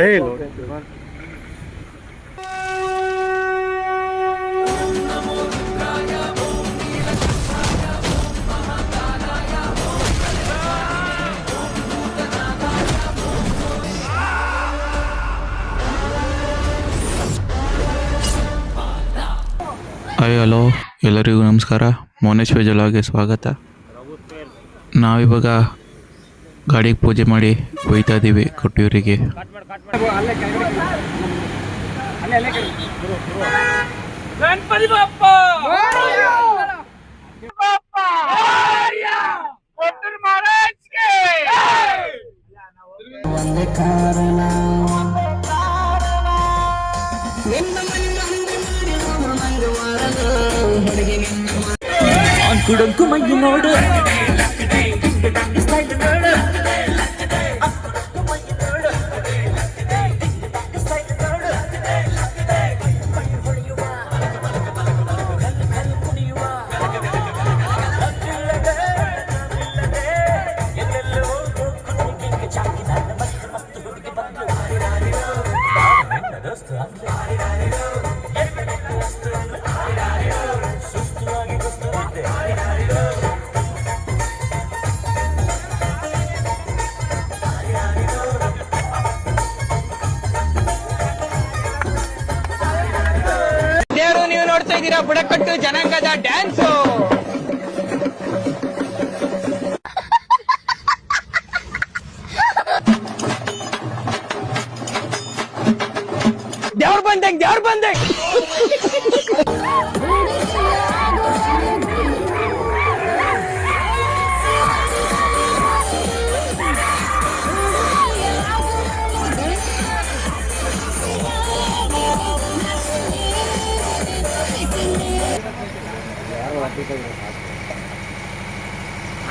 Hey, Lord. Hi hello ಎಲ್ಲರಿಗೂ ನಮಸ್ಕಾರ. ಮೋನೇಶ್ ವೆಜಲಾಗೆ ಸ್ವಾಗತ. ನಾವಿವಾಗ ಗಾಡಿಗೆ ಪೂಜೆ ಮಾಡಿ ಹೋಯ್ತಾ ಇದ್ದೀವಿ ಕೊಟ್ಟಿಯೂರಿಗೆ. ಗಣಪತಿ ಬಪ್ಪ ಒಂದೇ ಕಾರಣ ಕುಡಂಕು ಮಗ್ಗಿ ನೋಡು ಬುಡಕಟ್ಟು ಜನಾಂಗದ ಡ್ಯಾನ್ಸು. ದೇವ್ರ ಬಂದೆ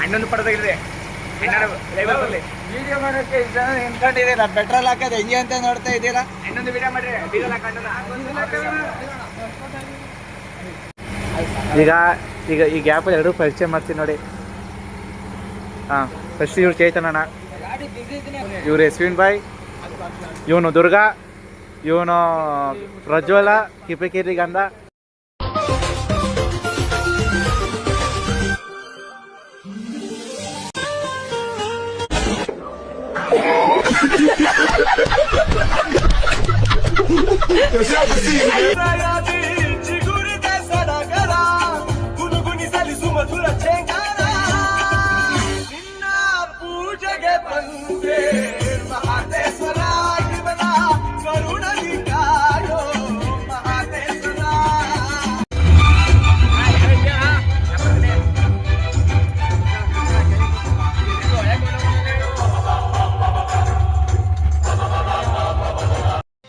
ಹಣ್ಣೊಂದು ಪಡೆದಿದೆ ವಿಡಿಯೋ ಮಾಡೋಕ್ಕೆ ನಿಂತ್ಕೊಂಡಿದ್ದೀರಾ? ಪೆಟ್ರೋಲ್ ಹಾಕೋದು ಹೆಂಗೆ ಅಂತ ನೋಡ್ತಾ ಇದ್ದೀರಾ? ಇನ್ನೊಂದು ವಿಡಿಯೋ ಮಾಡ್ರಿ. ಈಗ ಈ ಗ್ಯಾಪಲ್ಲಿ ಎರಡು ಪರಿಚಯ ಮಾಡ್ತೀನಿ ನೋಡಿ. ಹಾಂ, ಫಸ್ಟ್ ಇವ್ರು ಚೈತನ್ಯಣ್ಣ, ಇವ್ರು ಯಶ್ವಿನ್ ಬಾಯ್, ಇವನು ದುರ್ಗಾ, ಇವನು ಪ್ರಜ್ವಲ ಕಿಪಿಕಿರಿ ಗಂಧ.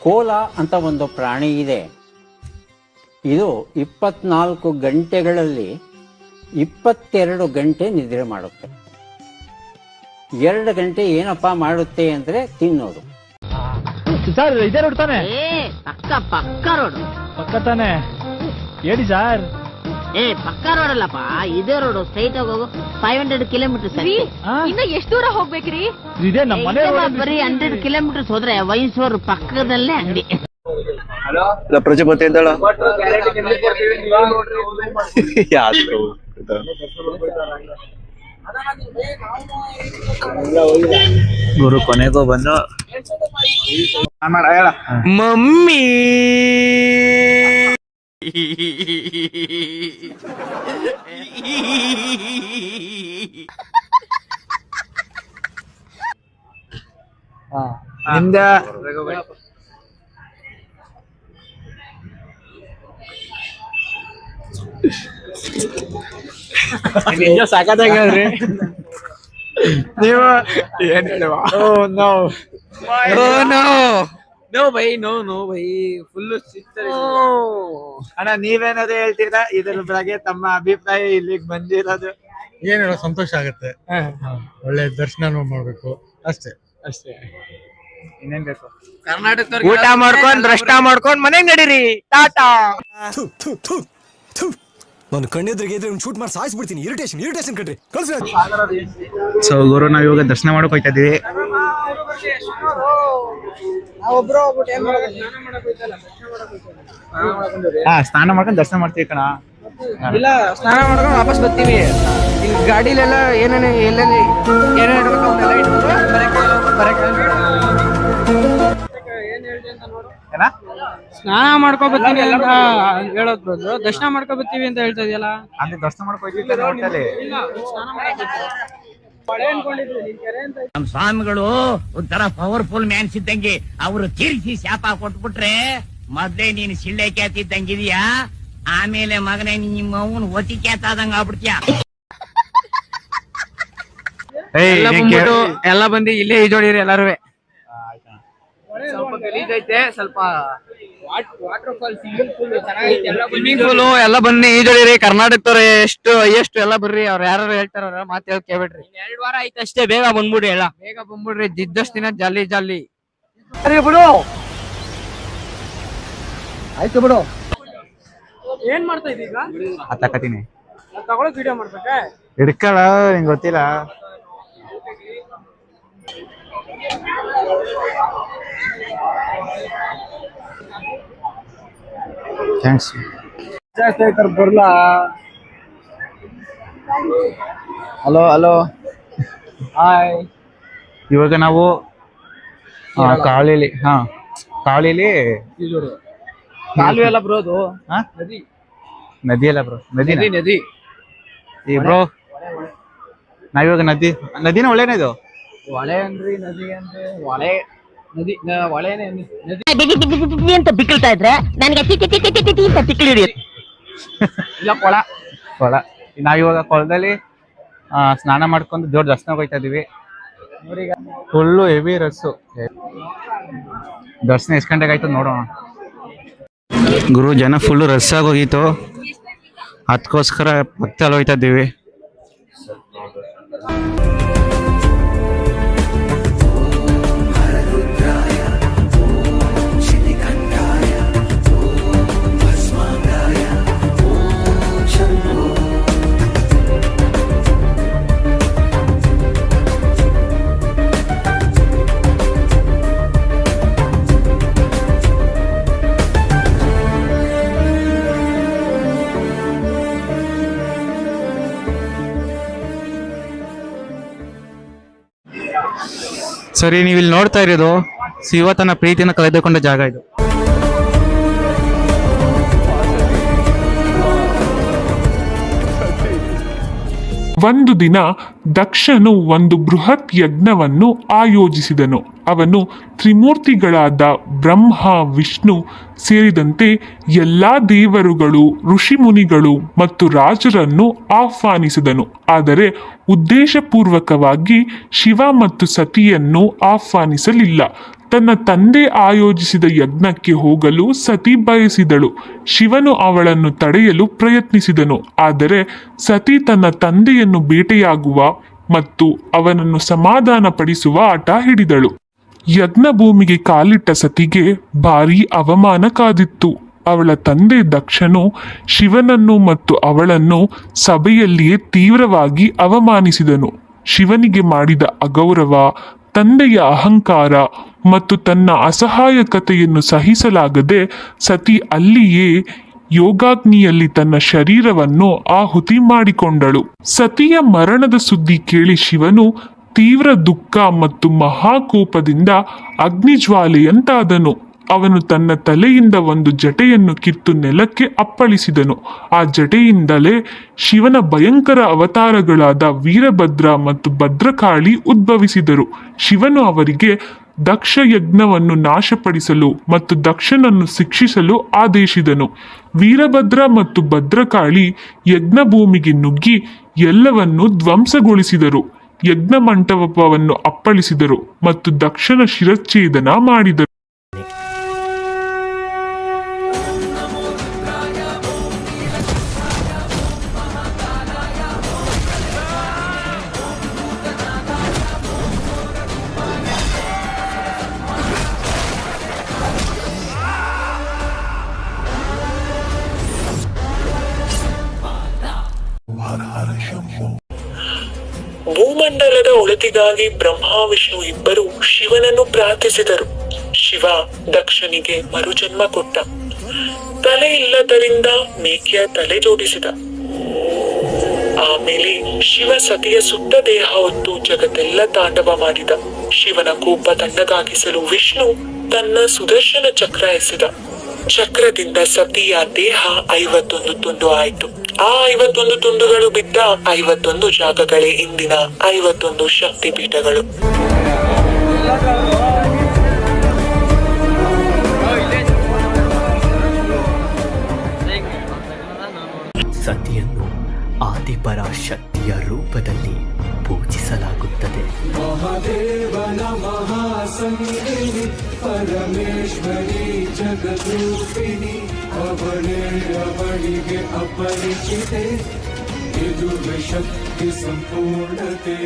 ಕೋಲ ಅಂತ ಒಂದು ಪ್ರಾಣಿ ಇದೆ. ಇದು 24 ಗಂಟೆಗಳಲ್ಲಿ 22 ಗಂಟೆ ನಿದ್ರೆ ಮಾಡುತ್ತೆ. 2 ಗಂಟೆ ಏನಪ್ಪಾ ಮಾಡುತ್ತೆ ಅಂದ್ರೆ ತಿನ್ನೋದು. ಸರ್ ಇದೇ ರೋಡ್ ತಾನೆ? ಪಕ್ಕ ರೋಡ್. ಪಕ್ಕ ತಾನೆ ಹೇಳಿ ಸರ್. ಪಕ್ಕ ರೋಡ್ ಅಲ್ಲಪ್ಪ, ಇದೇ ರೋಡ್. ಸ್ಟ್ರೈಟ್ ಆಗಿ ಹೋಗು. 500 ಕಿಲೋಮೀಟರ್ ಸರಿ. ಇನ್ನ ಎಷ್ಟು ದೂರ ಹೋಗ್ಬೇಕ್ರಿ? ಇದೇ ನಮ್ಮ ಮನೆ. ಬರೀ 100 ಕಿಲೋಮೀಟರ್ ಹೋದ್ರೆ ವೈನ್ಸೂರು ಪಕ್ಕದಲ್ಲೇ ಅಂಗಡಿ. ಪ್ರಜಾಪತಿ ಇದ್ದಾಳ ಗುರು ಕೊನೆಗೂ ಬಂದು ಮಮ್ಮಿ ನಿಂದ ಸಾಕಾಗ್ರಿ ನೀವು ಏನ್ ಹೇಳುವ? No bye, no bye, full ಅಣ್ಣ. ನೀವೇನಾದ್ರು ಹೇಳ್ತೀರಾ ಇದ್ರ ಬಗ್ಗೆ? ತಮ್ಮ ಅಭಿಪ್ರಾಯ ಇಲ್ಲಿಗೆ ಬಂದಿರೋದು ಏನ್ ಹೇಳೋ? ಸಂತೋಷ ಆಗುತ್ತೆ. ಒಳ್ಳೆ ದರ್ಶನ ಮಾಡ್ಬೇಕು ಅಷ್ಟೇ. ಇನ್ನೇನ್ ಬೇಕು? ಕರ್ನಾಟಕ ಊಟ ಮಾಡ್ಕೊಂಡ್ ಭ್ರಷ್ಟ ಮಾಡ್ಕೊಂಡ್ ಮನೆಗ್ ನಡೀರಿ. ಟಾಟಾ. ನಾನು ಕಣ್ಣೆದ್ರಿಗೆ ಶೂಟ್ ಮಾಡಿ ಸಾಯಿಸ್ಬಿಡ್ತೀನಿ. ಇರಿಟೇಷನ್ ಕಣ್ರಿ. ಸೊ ಗುರು, ನಾವ್ ಇವಾಗ ದರ್ಶನ ಮಾಡಕ್ ಹೋಗ್ತಾ ಇದೀವಿ. ಸ್ನಾನ ಮಾಡ್ಕೊಂಡು ದರ್ಶನ ಮಾಡ್ತೀವಿ ಕಣ. ಇಲ್ಲ, ಸ್ನಾನ ಮಾಡ್ಕೊಂಡು ವಾಪಸ್ ಬರ್ತೀವಿ. ಈಗ ಗಾಡಿಲೆಲ್ಲ ಏನೇನು ಎಲ್ಲೆಲ್ಲಿ ಏನೇನು ಇಡ್ಬೇಕು ಅವನ್ನೆಲ್ಲ ಇಟ್ಬಿಟ್ಟು ಏನ ಸ್ನಾನ ಮಾಡ್ಕೊ ಬರ್ತೀನಿ ಅಂತ ಹೇಳೋದ್ ಬದಲು ದರ್ಶನ ಮಾಡ್ಕೊ ಬರ್ತೀವಿ ಅಂತ ಹೇಳ್ತಾ ಇದೆಯಲ್ಲ. ಅಲ್ಲಿ ದರ್ಶನ ಮಾಡ್ಕೊಯ್ತೀವಿ ಹೋಟೆಲ್. ನಮ್ ಸ್ವಾಮಿಗಳು ಒಂಥರ ಪವರ್ಫುಲ್ ಮ್ಯಾನ್ಸ್ ಇದ್ದಂಗೆ. ಅವರು ತೀರಿಸಿ ಶಾಪ ಕೊಟ್ಬಿಟ್ರೆ ಮೊದ್ಲೇ ನೀನು ಸಿಳ್ಳೆ ಕ್ಯಾತಿದ್ದಂಗಿದೀಯಾ, ಆಮೇಲೆ ಮಗನೇ ನಿಮ್ಮ ಅವನು ಒತಿ ಕ್ಯಾತಾದಂಗ ಆಗ್ಬಿಡ್ತೀಯ. ಎಲ್ಲ ಬಂದು ಇಲ್ಲೇ ಈಜೋಡಿರಿ ಎಲ್ಲಾರು. ಸ್ವಲ್ಪ ಗಲೀಜ್ ಐತೆ, ಸ್ವಲ್ಪ ವಾಟರ್ ಫಾಲ್, ಸ್ವಿಮ್ಮಿಂಗ್ ಪೂಲ್ ಎಲ್ಲ ಬನ್ನಿ ಈಜೋಡಿರಿ. ಕರ್ನಾಟಕದವ್ರೆ ಎಷ್ಟು ಎಲ್ಲ ಬರ್ರಿ. ಅವ್ರು ಯಾರು ಹೇಳ್ತಾರ ಅವ್ರ ಮಾತು ಹೇಳಿ ಕೇಳ್ಬಿಡ್ರಿ. 2 ವಾರ ಆಯ್ತು ಅಷ್ಟೇ, ಬೇಗ ಬಂದ್ಬಿಡ್ರಿ. ಎಲ್ಲ ಬೇಗ ಬಂದ್ಬಿಡ್ರಿ, ಇದ್ದಷ್ಟು ದಿನ ಜಾಲಿ ಜಾಲಿ. ಬಿಡು ಆಯ್ತು ಬಿಡು. ಏನ್ ಮಾಡ್ತಾ ಇದೀಗ? ಹತ್ತಕತೀನಿ ತಗೊಳಕ್ ವಿಡಿಯೋ ಮಾಡ್ಬೇಕಾ? ಹಿಡ್ಕಳ, ನಿಂಗೆ ಗೊತ್ತಿಲ್ಲ. ಥ್ಯಾಂಕ್ಸ್. ಬರ್ಲಾ? Hello hello hi. ಇವಾಗ ನಾವು ಕಾಳಿಲಿ ಕಾಳಿಲಿ ಕಾಲುವೆ ಎಲ್ಲ ಬರೋದು ನದಿ ಅಲ್ಲ ಬ್ರೋ, ನದಿ. ಈ ಬ್ರೋ ನಾವಿವಾಗ ನದಿನ ಒಳ್ಳೆನ ಇದು? ಹೊಳೆ ಅನ್ರಿ, ನದಿ ಅಂದ್ರೆ ಹೊಳೆ. ನದಿ ಹೊಳೆನೆ ನದಿ ಅಂತ ಬಿಕ್ಕಳ್ತಾ ಇದ್ರೆ ನನಗೆ ಅಂತ ತಿಕ್ಕಳಿ ಹಿಡಿಯುತ್ತೆ. ಇಲ್ಲ, ಕೊಳ. ನಾವಿವಾಗ ಕೊಳದಲ್ಲಿ ಸ್ನಾನ ಮಾಡ್ಕೊಂಡು ದೇವ್ರ ದರ್ಶನ ಹೋಗ್ತಾ ಇದೀವಿ. Full heavy rush. ದರ್ಶನ ಎಷ್ಟು ಗಂಟೆಗೆ ಆಯ್ತು ನೋಡೋಣ. ಗುರು ಜನ ಫುಲ್ಲು ರಸ್ ಆಗೋಗಿತ್ತು, ಅದಕ್ಕೋಸ್ಕರ ಪಕ್ಕದಲ್ಲಿ ಹೋಗ್ತಾ ಇದ್ದೀವಿ. ಸರಿ, ನೀವು ಇಲ್ಲಿ ನೋಡ್ತಾ ಇರೋದು ಶಿವ ತನ್ನ ಪ್ರೀತಿಯನ್ನು ಕಳೆದುಕೊಂಡ ಜಾಗ ಇದು. ಒಂದು ದಿನ ದಕ್ಷನು ಒಂದು ಬೃಹತ್ ಯಜ್ಞವನ್ನು ಆಯೋಜಿಸಿದನು. ಅವನು ತ್ರಿಮೂರ್ತಿಗಳಾದ ಬ್ರಹ್ಮ, ವಿಷ್ಣು ಸೇರಿದಂತೆ ಎಲ್ಲಾ ದೇವರುಗಳು, ಋಷಿಮುನಿಗಳು ಮತ್ತು ರಾಜರನ್ನು ಆಹ್ವಾನಿಸಿದನು. ಆದರೆ ಉದ್ದೇಶಪೂರ್ವಕವಾಗಿ ಶಿವ ಮತ್ತು ಸತಿಯನ್ನು ಆಹ್ವಾನಿಸಲಿಲ್ಲ. ತನ್ನ ತಂದೆ ಆಯೋಜಿಸಿದ ಯಜ್ಞಕ್ಕೆ ಹೋಗಲು ಸತಿ ಬಯಸಿದಳು. ಶಿವನು ಅವಳನ್ನು ತಡೆಯಲು ಪ್ರಯತ್ನಿಸಿದನು. ಆದರೆ ಸತಿ ತನ್ನ ತಂದೆಯನ್ನು ಬೇಟೆಯಾಗುವ ಮತ್ತು ಅವನನ್ನು ಸಮಾಧಾನಪಡಿಸುವ ಆಟ ಹಿಡಿದಳು. ಯಜ್ಞ ಭೂಮಿಗೆ ಕಾಲಿಟ್ಟ ಸತಿಗೆ ಭಾರೀ ಅವಮಾನ ಕಾದಿತ್ತು. ಅವಳ ತಂದೆ ದಕ್ಷನು ಶಿವನನ್ನು ಮತ್ತು ಅವಳನ್ನು ಸಭೆಯಲ್ಲಿಯೇ ತೀವ್ರವಾಗಿ ಅವಮಾನಿಸಿದನು. ಶಿವನಿಗೆ ಮಾಡಿದ ಅಗೌರವ, ತಂದೆಯ ಅಹಂಕಾರ ಮತ್ತು ತನ್ನ ಅಸಹಾಯಕತೆಯನ್ನು ಸಹಿಸಲಾಗದೆ ಸತಿ ಅಲ್ಲಿಯೇ ಯೋಗಾಗ್ನಿಯಲ್ಲಿ ತನ್ನ ಶರೀರವನ್ನು ಆಹುತಿ ಮಾಡಿಕೊಂಡಳು. ಸತಿಯ ಮರಣದ ಸುದ್ದಿ ಕೇಳಿ ಶಿವನು ತೀವ್ರ ದುಃಖ ಮತ್ತು ಮಹಾಕೋಪದಿಂದ ಅಗ್ನಿಜ್ವಾಲೆಯಂತಾದನು. ಅವನು ತನ್ನ ತಲೆಯಿಂದ ಒಂದು ಜಟೆಯನ್ನು ಕಿತ್ತು ನೆಲಕ್ಕೆ ಅಪ್ಪಳಿಸಿದನು. ಆ ಜಟೆಯಿಂದಲೇ ಶಿವನ ಭಯಂಕರ ಅವತಾರಗಳಾದ ವೀರಭದ್ರ ಮತ್ತು ಭದ್ರಕಾಳಿ ಉದ್ಭವಿಸಿದರು. ಶಿವನು ಅವರಿಗೆ ದಕ್ಷ ಯಜ್ಞವನ್ನು ನಾಶಪಡಿಸಲು ಮತ್ತು ದಕ್ಷನನ್ನು ಶಿಕ್ಷಿಸಲು ಆದೇಶಿಸಿದನು. ವೀರಭದ್ರ ಮತ್ತು ಭದ್ರಕಾಳಿ ಯಜ್ಞ ಭೂಮಿಗೆ ನುಗ್ಗಿ ಎಲ್ಲವನ್ನೂ ಧ್ವಂಸಗೊಳಿಸಿದರು. ಯಜ್ಞ ಮಂಟಪವನ್ನು ಅಪ್ಪಳಿಸಿದರು ಮತ್ತು ದಕ್ಷನ ಶಿರಚ್ಛೇದನ ಮಾಡಿದರು. ಭೂಮಂಡಲದ ಒಳಿತಿಗಾಗಿ ಬ್ರಹ್ಮ ವಿಷ್ಣು ಇಬ್ಬರು ಶಿವನನ್ನು ಪ್ರಾರ್ಥಿಸಿದರು. ಶಿವ ದಕ್ಷನಿಗೆ ಮರುಜನ್ಮ ಕೊಟ್ಟ. ತಲೆ ಇಲ್ಲದರಿಂದ ಮೇಕೆಯ ತಲೆ ಜೋಡಿಸಿದ. ಆಮೇಲೆ ಶಿವ ಸತಿಯ ಸುತ್ತ ದೇಹ ಹೊತ್ತು ಜಗತ್ತೆಲ್ಲ ತಾಂಡವ ಮಾಡಿದ. ಶಿವನ ಕೋಪ ತಣ್ಣಗಾಗಿಸಲು ವಿಷ್ಣು ತನ್ನ ಸುದರ್ಶನ ಚಕ್ರ ಎಸೆದ. ಚಕ್ರದಿಂದ ಸತಿಯ ದೇಹ 51 ತುಂಡು ಆಯಿತು. ಆ 51 ತುಂಡುಗಳು ಬಿದ್ದ 51 ಜಾಗಗಳೇ ಇಂದಿನ 51 ಶಕ್ತಿಪೀಠಗಳು. ಸತಿಯನ್ನು ಆದಿಪರ ಶಕ್ತಿಯ ರೂಪದಲ್ಲಿ ಪೂಜಿಸಲಾಗುತ್ತದೆ. ಮಹಾದೇವನ ಮಹಾಸಂಗಿನಿ ಪರಮೇಶ್ವರಿ ಜಗದ್ರೂಪಿಣಿ ಅವಳಿಗೆ ಅಪರಿಚಿತೆ ಇದುವೆ ಶಕ್ತಿ ಸಂಪೂರ್ಣತೆ.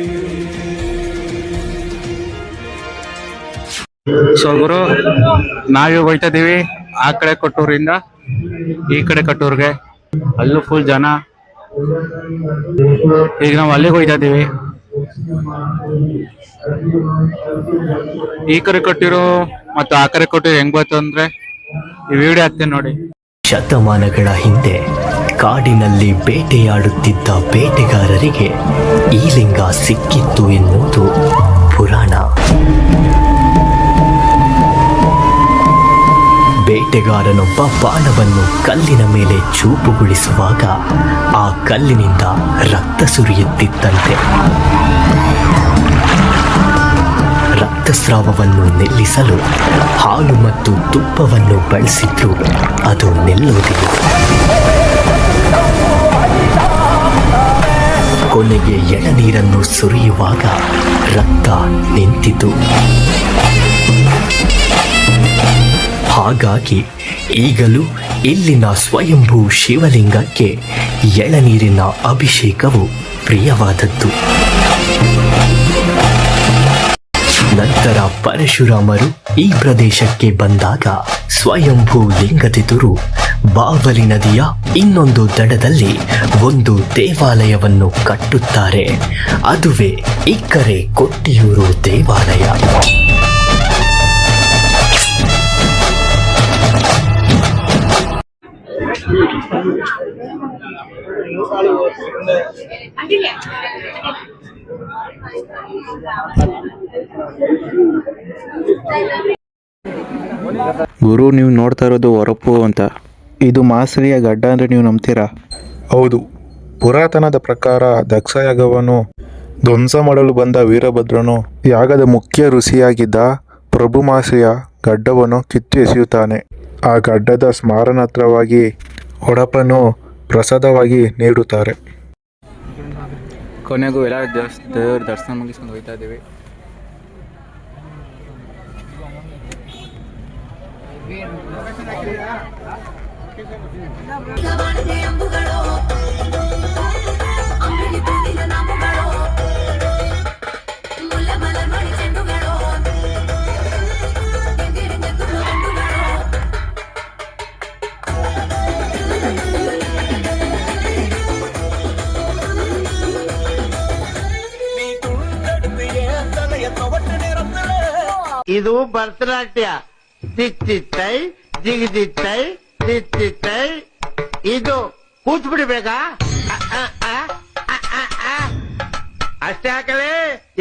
ಸೊ ಗುರು, ನಾವೇ ಹೋಯ್ತಾ ಇದೀವಿ ಆ ಕಡೆ ಕೊಟ್ಟೂರಿಂದ ಈ ಕಡೆ ಕೊಟ್ಟೂರ್ಗೆ. ಅಲ್ಲೂ ಫುಲ್ ಜನ. ಈಗ ನಾವು ಅಲ್ಲಿಗೆ ಹೋಯ್ತಾ ಇದೀವಿ. ಈ ಕಡೆ ಕೊಟ್ಟಿರೋ ಮತ್ತು ಆ ಕಡೆ ಕೊಟ್ಟಿರೋ ಹೆಂಗ್ ಗೊತ್ತು ಅಂದ್ರೆ ಈ ವಿಡಿಯೋ ಹಾಕ್ತೀನಿ ನೋಡಿ. ಶತಮಾನಗಳ ಹಿಂದೆ ಕಾಡಿನಲ್ಲಿ ಬೇಟೆಯಾಡುತ್ತಿದ್ದ ಬೇಟೆಗಾರರಿಗೆ ಈ ಲಿಂಗ ಸಿಕ್ಕಿತ್ತು ಎನ್ನುವುದು ಪುರಾಣ. ಬೇಟೆಗಾರನೊಬ್ಬ ಬಾಣವನ್ನು ಕಲ್ಲಿನ ಮೇಲೆ ಚೂಪುಗೊಳಿಸುವಾಗ ಆ ಕಲ್ಲಿನಿಂದ ರಕ್ತ ಸುರಿಯುತ್ತಿತ್ತಂತೆ. ರಕ್ತಸ್ರಾವವನ್ನು ನಿಲ್ಲಿಸಲು ಹಾಲು ಮತ್ತು ತುಪ್ಪವನ್ನು ಬಳಸಿದ್ರು ಅದು ನಿಲ್ಲುವುದಿಲ್ಲ. ಕೊನೆಗೆ ಎಳನೀರನ್ನು ಸುರಿಯುವಾಗ ರಕ್ತ ನಿಂತಿತು. ಹಾಗಾಗಿ ಈಗಲೂ ಇಲ್ಲಿನ ಸ್ವಯಂಭೂ ಶಿವಲಿಂಗಕ್ಕೆ ಎಳನೀರಿನ ಅಭಿಷೇಕವು ಪ್ರಿಯವಾದದ್ದು. ನಂತರ ಪರಶುರಾಮರು ಈ ಪ್ರದೇಶಕ್ಕೆ ಬಂದಾಗ ಸ್ವಯಂಭೂ ಲಿಂಗದೆದುರು ಬಾವಲಿ ನದಿಯ ಇನ್ನೊಂದು ದಡದಲ್ಲಿ ಒಂದು ದೇವಾಲಯವನ್ನು ಕಟ್ಟುತ್ತಾರೆ. ಅದುವೇ ಇಕ್ಕರೆ ಕೊಟ್ಟಿಯೂರು ದೇವಾಲಯ. ಗುರು, ನೀವು ನೋಡ್ತಾ ಇರೋದು ಹೊರಪು ಅಂತ. ಇದು ಮಾಸರಿಯ ಗಡ್ಡ ಅಂದ್ರೆ ನೀವು ನಂಬ್ತೀರಾ? ಹೌದು. ಪುರಾತನದ ಪ್ರಕಾರ ದಕ್ಷಯಾಗವನ್ನು ಧ್ವಂಸ ಮಾಡಲು ಬಂದ ವೀರಭದ್ರನು ಯಾಗದ ಮುಖ್ಯ ಋಷಿಯಾಗಿದ್ದ ಪ್ರಭು ಮಾಸರಿಯ ಗಡ್ಡವನ್ನು ಕಿತ್ತು ಎಸೆಯುತ್ತಾನೆ. ಆ ಗಡ್ಡದ ಸ್ಮರಣಾರ್ಥವಾಗಿ ಒಡಪನ್ನು ಪ್ರಸಾದವಾಗಿ ನೀಡುತ್ತಾರೆ. ಕೊನೆಗೂ ಎಲ್ಲ ದೇವ್ರ ದರ್ಶನ ಮುಗಿಸ್ಕೊಂಡು ಹೋಗ್ತಾ ಇದ್ದೀವಿ. ಇದು ಭರತನಾಟ್ಯ. ಚಿಚ್ಚಿತ್ತೈ ಜಿಗಿದಿತ್ತೈ ಚಿಚ್ಚಿತ್ತೈ. ಇದು ಕೂತ್ಬಿಡಿ ಬೇಗ. ಅಷ್ಟೇ ಹಾಕಲೇ.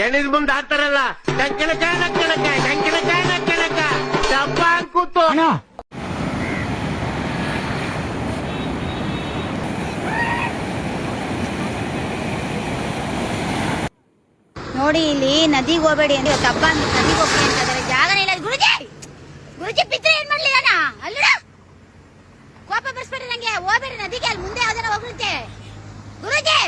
ಎಣಿದ್ ಮುಂದೆ ಹಾಕ್ತಾರಲ್ಲ ಕಂಕಣಕಾಯ ನಕ್ಕಣಕಾಯ ಕಂಕಣಕಾಯ ನಕ್ಕಣಕ ಡಬ್ಬ ಕೂತು. ನೋಡಿ, ಇಲ್ಲಿ ನದಿಗೆ ಹೋಗ್ಬೇಡಿ ಅಂದ್ರೆ ತಪ್ಪ ನದಿಗೆ ಹೋಗ್ಬೇಡಿ ಅಂತ ಇದಾರೆ. ಜಾಗನೇ ಇಲ್ಲ. ಗುರುಜಿ ಗುರುಜಿ ಪಿತ್ರೆ ಏನ್ ಮಾಡ್ಲಿ ನಾನ ಅಲ್ಲ. ಕೋಪ ಬರ್ಸ್ಬೇಡಿ ನಂಗೆ. ಹೋಗ್ಬೇಡಿ ನದಿಗೆ. ಅಲ್ಲಿ ಮುಂದೆ ಯಾವ್ದಾರ ಹೋಗುತ್ತೆ ಗುರುಜಿ.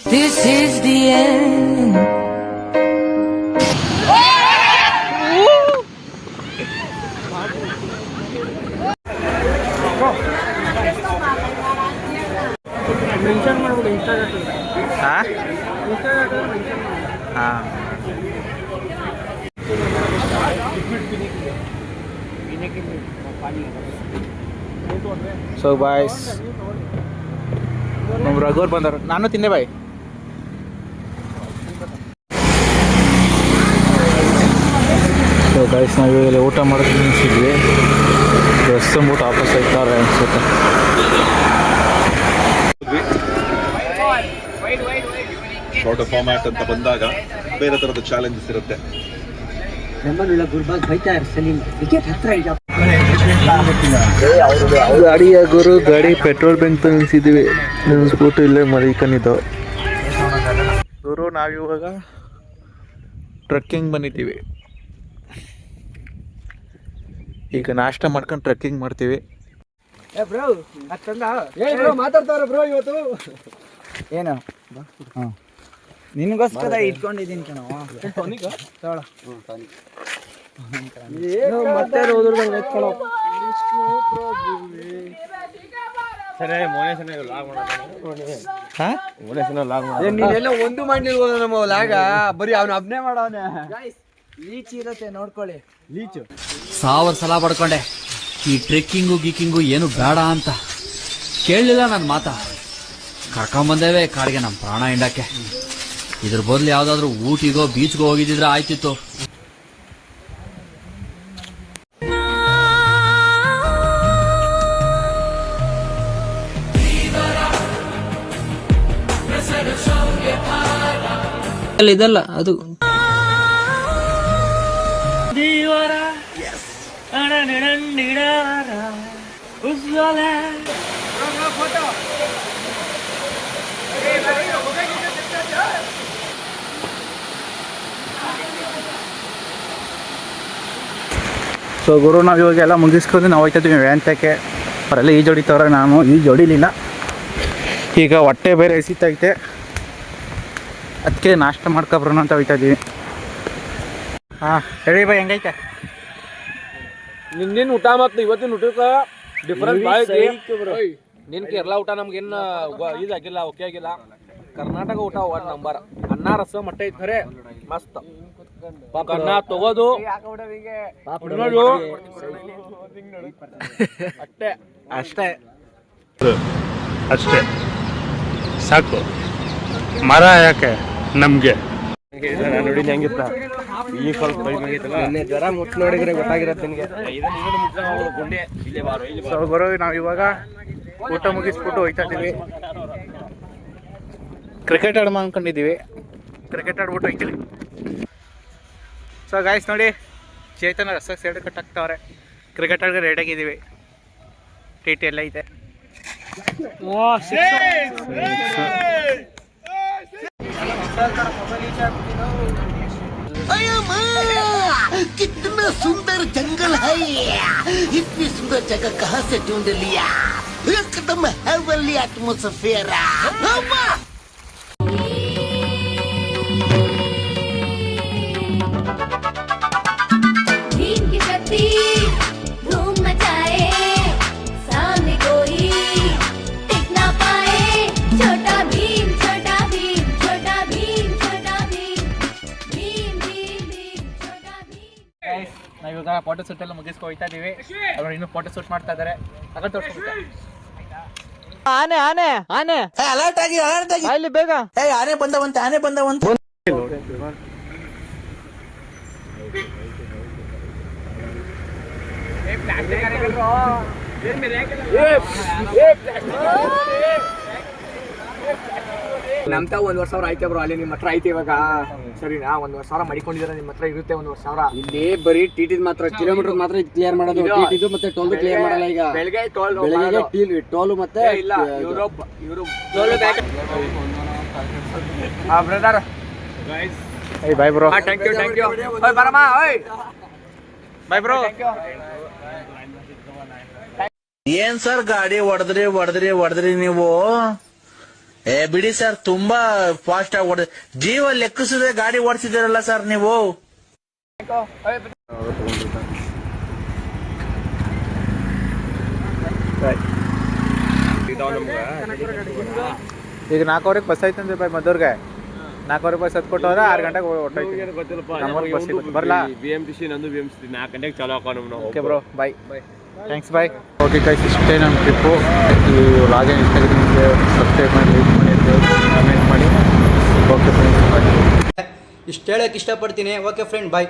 This is the end. Mention ಮಾಡ್ಬಿಡು ಇನ್ಸ್ಟಾಗ್ರಾಮ್. ಸೊ ಬಾಯ್ಸ್ ನಮ್ಮ ರಘುವರ್ ಬಂದರು. ನಾನು ತಿಂದೆ ಬಾಯ್. ಸೊ ಬಾಯ್ಸ್ ನಾವು ಇವಾಗ ಊಟ ಮಾಡೋದು ನಿಲ್ಸಿದ್ವಿ. ಬಸ್ ಅಂದ್ಬಿಟ್ಟು ವಾಪಸ್ ಹೋಗ್ತಾರೆ ಅನ್ಸುತ್ತೆ. ಶಾರ್ಟ್ ಫಾರ್ಮ್ಯಾಟ್ ಅಂತ ಬಂದಾಗ ಬೇರೆ ತರದ ಚಾಲೆಂಜಸ್ ಇರುತ್ತೆ. ಗಾಡಿಯ ಗುರು ಗಾಡಿ ಪೆಟ್ರೋಲ್ ಬಂಕ್ ನಿಲ್ಸಿದ್ವಿ. ನಿಲ್ಸ್ಬಿಟ್ಟು ಇಲ್ಲೇ ಮಲಿಕನಿದ್ದು ಗುರು. ನಾವಿವಾಗ ಟ್ರೆಕ್ಕಿಂಗ್ ಬಂದಿದ್ದೀವಿ. ಈಗ ನಾಷ್ಟ ಮಾಡ್ಕೊಂಡು ಟ್ರೆಕ್ಕಿಂಗ್ ಮಾಡ್ತೀವಿ. ಮಾತಾಡ್ತಾರ ಬ್ರೋ ಇವತ್ತು ಏನು ನಿನ್ಗೋಸ್ಕರ ಇಟ್ಕೊಂಡಿದ್ದೀನಿ ಕಣ. ನೀನೆಲ್ಲ ಒಂದು ಮಾಡಿಲ್ವಲ್ಲ ನಮ್ಮ ಲಾಗ, ಬರೀ ಅವನು ಅಬ್ನೇ ಮಾಡವನೆ. ಲೀಚ್ ಇರತ್ತೆ ನೋಡ್ಕೊಳ್ಳಿ. ಲೀಚು 1000 ಸಲ ಪಡ್ಕೊಂಡೆ ಈ ಟ್ರೆಕ್ಕಿಂಗು ಗೀಕಿಂಗು ಏನು ಬೇಡ ಅಂತ. ಕೇಳಲಿಲ್ಲ ನನ್ನ ಮಾತಾ. ಕರ್ಕೊಂಬಂದೇವೆ ಕಾಡಿಗೆ ನಮ್ಮ ಪ್ರಾಣ ಹಿಂಡಕ್ಕೆ. ಇದ್ರ ಬದಲು ಯಾವ್ದಾದ್ರು ಊಟಿಗೋ ಬೀಚ್ಗೋ ಹೋಗಿದ್ರೆ ಆಯ್ತಿತ್ತು. ಇದಲ್ಲ ಅದು ಸೊ ಗುರು ನಾವು ಇವಾಗೆಲ್ಲ ಮುಗಿಸ್ಕೊಂಡು ನಾವು ಹೋಗ್ತಾಯಿದ್ವಿ ವ್ಯಾಂತಕ್ಕೆ. ಅವರೆಲ್ಲ ಈಜು ಹೊಡಿತವ್ರೆ, ನಾನು ಈಜು ಹೊಡಿಲಿಲ್ಲ. ಈಗ ಹೊಟ್ಟೆ ಬೇರೆ ಎಸಿತೈತೆ, ಅದಕ್ಕೆ ನಾಷ್ಟ ಮಾಡ್ಕೊಬ್ರೋಣ ಅಂತ ಹೋಗ್ತಾ ಇದ್ದೀವಿ. ಹಾಂ ಹೇಳಿ ಬೈ, ಹೆಂಗೈತೆ ನಿನ್ನೇನು ಊಟ ಮತ್ತು ಇವತ್ತಿನ ಊಟಕ್ಕೆ ಡಿಫ್ರೆನ್ಸ್ ಭಾಳ ಐತಿ. ನಿನ್ನ ಕೇರಳ ಊಟ ನಮ್ಗೇನು ಇದು ಆಗಿಲ್ಲ, ಓಕೆ ಆಗಿಲ್ಲ. ಕರ್ನಾಟಕ ಊಟ 1 ನಂಬರ್. ಅನ್ನ ರಸ ಮೊಟ್ಟೆ ಐತೆ ಖರೆ ಮಸ್ತ್. ಅನ್ನ ತಗೋದು ಅಷ್ಟೇ ಅಷ್ಟೇ ಅಷ್ಟೇ ಸಾಕು. ಮರ ಯಾಕೆ ನಮಗೆ ನೋಡಿ ಹೆಂಗಿತ್ತ ಈ ಸ್ವಲ್ಪ ಜ್ವರ ಮುಟ್ಟು ನೋಡಿದ್ರೆ ಗೊತ್ತಾಗಿರತ್ತೆ ನಿನಗೆ. ಸೊ ಗುರು ನಾವು ಇವಾಗ ಊಟ ಮುಗಿಸ್ಬಿಟ್ಟು ಹೋಗ್ತಾ ಇದ್ದೀವಿ. ಕ್ರಿಕೆಟ್ ಆಡೋಣ ಅಂದ್ಕೊಂಡಿದ್ದೀವಿ. ಕ್ರಿಕೆಟ್ ಆಡ್ಬಿಟ್ಟು ಹೋಗ್ತೀವಿ. ಸೊ ಗಾಯ್ಸ್ ನೋಡಿ, ಚೇತನ ರಸ ಸೈಡ್ ಕಟ್ ಹಾಕ್ತಾವ್ರೆ. ಕ್ರಿಕೆಟ್ ಆಡಿಗೆ ರೆಡಿಯಾಗಿದ್ದೀವಿ. ಟಿ ಟಿ ಎಲ್ಲ ಐತೆ. कितना सुंदर जंगल है, इतनी सुंदर जगह कहाँ से ढूंढ लिया, एकदम हेवनली एटमॉस्फेयर. धूम मचाए, सामने कोई टिक ना पाए. छोटा भीम, छोटा भीम, छोटा भीम, छोटा भीम, भीम भीम भीम, छोटा भीम. ನಾವಿವಾಗ ಫೋಟೋ ಶೂಟ್ ಎಲ್ಲ ಮುಗಿಸ್ಕೊ ಹೋಗ್ತಾ ಇದೀವಿ. ಅವ್ರು ಇನ್ನೂ ಫೋಟೋ ಶೂಟ್ ಮಾಡ್ತಾ ಇದಾರೆ. ತಗೊಂಡು ತೋರಿಸ್ಬಿಟ್ಟೆ. ಆನೆ ಆನೆ ಆನೆ ಅಲರ್ಟ್ ಆಗಿ ಅಲ್ಲಿ ಬೇಗ. ಆನೆ ಬಂದವಂತೆ, ಆನೆ ಬಂದವಂತೆ. ನಮ್ತ 1,000,000 ಆಯ್ತೆ ಬ್ರೋ. ಅಲ್ಲಿ ನಿಮ್ಮ ಹತ್ರ ಐತೆ ಇವಾಗ ಸರಿನಾ? 1,000,000 ಮಾಡಿಕೊಂಡಿದ್ರೆ ನಿಮ್ಮ ಹತ್ರ ಇರುತ್ತೆ 1,000,000. ಇಲ್ಲಿ ಬರೀ ಟಿಟಿ ಮಾತ್ರ, ಕಿಲೋಮೀಟರ್ ಮಾತ್ರ ಇದು ಕ್ಲಿಯರ್ ಮಾಡೋದು. ಟಿಟಿ ಮತ್ತೆ ಟೋಲ್ ಕ್ಲಿಯರ್ ಮಾಡಲ್ಲ ಈಗ. ಬೆಳಗ್ಗೆ ಟೋಲ್ ಮತ್ತೆ ಇಲ್ಲ Europe toll back. Brother guys, ಏಯ್ ಬೈ ಬ್ರೋ. ಥ್ಯಾಂಕ್ ಯು ಓಯ್ ಬರಮ್ಮ, ಓಯ್ ಬೈ ಬ್ರೋ. ಏನ್ ಸರ್ ಗಾಡಿ ಹೊಡೆದ್ರಿ ನೀವು? ಬಿಡಿ ಸರ್, ತುಂಬಾ ಫಾಸ್ಟ್ ಆಗಿ ಹೊಡೆದ್ರಿ. ಜೀವ ಲೆಕ್ಕಿಸದೆ ಗಾಡಿ ಓಡಿಸಿದಿರಲ್ಲ ಸರ್ ನೀವು. ಈಗ 4 ಬಸ್ ಐತಂದ್ರೆ ಬೈ ಮದ್ದೂರ್ಗೆ. 4 ರೂಪಾಯಿ ಸತ್ ಕೊಟ್ಟು ಹೋದ್ರೆ 6 ಗಂಟೆಗೆ ಹೊಟ್ಟೋಯ್ತು ಬರಲಾ BMTC ನಂದು BMTC 4 ಗಂಟೆಗೆ ಚಾಲೂ ಹಾಕೋಣ ನಾವು. Okay bro bye thanks bye. Okay guys ಇಷ್ಟೇ ನಮ್ಮ ಟ್ರಿಪ್ಪು. ಈ ವ್ಲಾಗ್ ಇಷ್ಟ ಆಗಿದೆ ನಿಮಗೆ ಸಬ್ಸ್ಕ್ರೈಬ್ ಮಾಡಿ ಲೈಕ್ ಮಾಡಿ ಕಮೆಂಟ್ ಮಾಡಿ. Okay friends bye. ಇಷ್ಟು ಹೇಳಕ್ಕೆ ಇಷ್ಟಪಡ್ತೀನಿ. ಓಕೆ ಫ್ರೆಂಡ್ ಬಾಯ್.